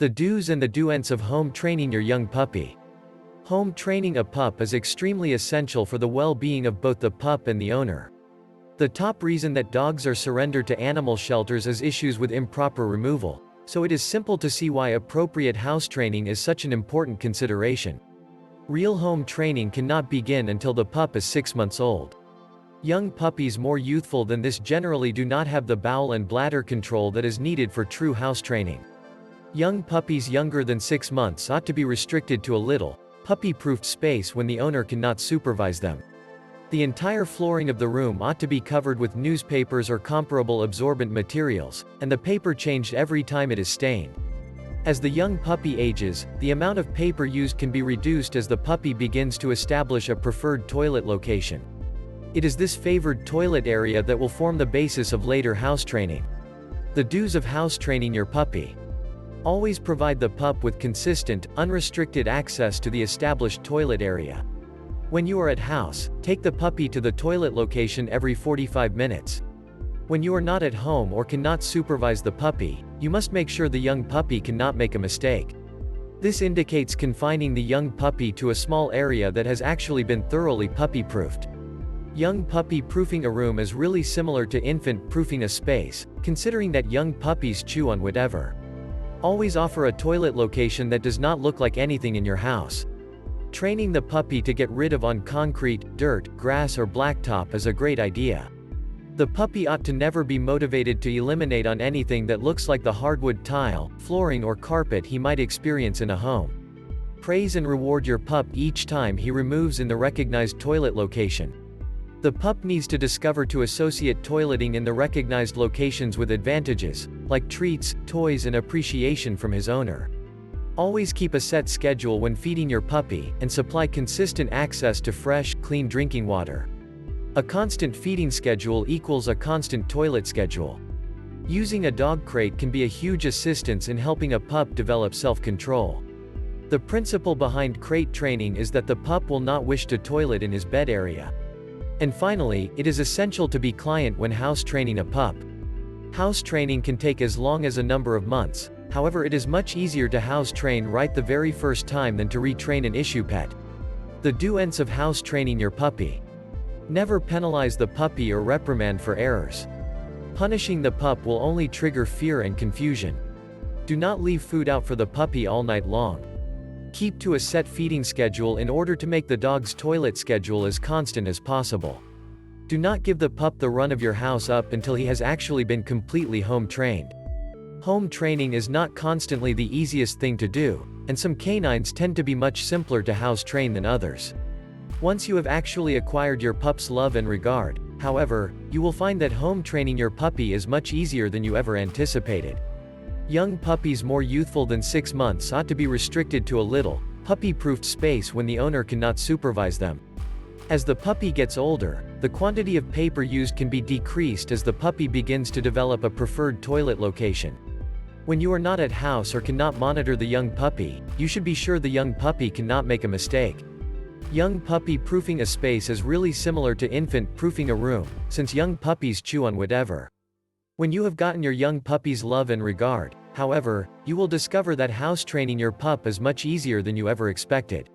The do's and the don'ts of home training your young puppy. Home training a pup is extremely essential for the well-being of both the pup and the owner. The top reason that dogs are surrendered to animal shelters is issues with improper removal, so it is simple to see why appropriate house training is such an important consideration. Real home training cannot begin until the pup is 6 months old. Young puppies more youthful than this generally do not have the bowel and bladder control that is needed for true house training. Young puppies younger than 6 months ought to be restricted to a little, puppy-proofed space when the owner cannot supervise them. The entire flooring of the room ought to be covered with newspapers or comparable absorbent materials, and the paper changed every time it is stained. As the young puppy ages, the amount of paper used can be reduced as the puppy begins to establish a preferred toilet location. It is this favored toilet area that will form the basis of later house training. The do's of house training your puppy. Always provide the pup with consistent, unrestricted access to the established toilet area. When you are at house, take the puppy to the toilet location every 45 minutes. When you are not at home or cannot supervise the puppy, you must make sure the young puppy cannot make a mistake. This indicates confining the young puppy to a small area that has actually been thoroughly puppy-proofed. Young puppy proofing a room is really similar to infant proofing a space, considering that young puppies chew on whatever. Always offer a toilet location that does not look like anything in your house. Training the puppy to get rid of on concrete, dirt, grass or blacktop is a great idea. The puppy ought to never be motivated to eliminate on anything that looks like the hardwood tile, flooring or carpet he might experience in a home. Praise and reward your pup each time he removes in the recognized toilet location. The pup needs to discover to associate toileting in the recognized locations with advantages, like treats, toys and appreciation from his owner. Always keep a set schedule when feeding your puppy, and supply consistent access to fresh, clean drinking water. A constant feeding schedule equals a constant toilet schedule. Using a dog crate can be a huge assistance in helping a pup develop self-control. The principle behind crate training is that the pup will not wish to toilet in his bed area. And finally, it is essential to be quiet when house training a pup. House training can take as long as a number of months, however it is much easier to house train right the very first time than to retrain an issue pet. The don'ts of house training your puppy. Never penalize the puppy or reprimand for errors. Punishing the pup will only trigger fear and confusion. Do not leave food out for the puppy all night long. Keep to a set feeding schedule in order to make the dog's toilet schedule as constant as possible. Do not give the pup the run of your house up until he has actually been completely home trained. Home training is not constantly the easiest thing to do, and some canines tend to be much simpler to house train than others. Once you have actually acquired your pup's love and regard, however, you will find that home training your puppy is much easier than you ever anticipated. Young puppies more youthful than 6 months ought to be restricted to a little, puppy-proofed space when the owner cannot supervise them. As the puppy gets older, the quantity of paper used can be decreased as the puppy begins to develop a preferred toilet location. When you are not at house or cannot monitor the young puppy, you should be sure the young puppy cannot make a mistake. Young puppy proofing a space is really similar to infant proofing a room, since young puppies chew on whatever. When you have gotten your young puppy's love and regard, however, you will discover that house training your pup is much easier than you ever expected.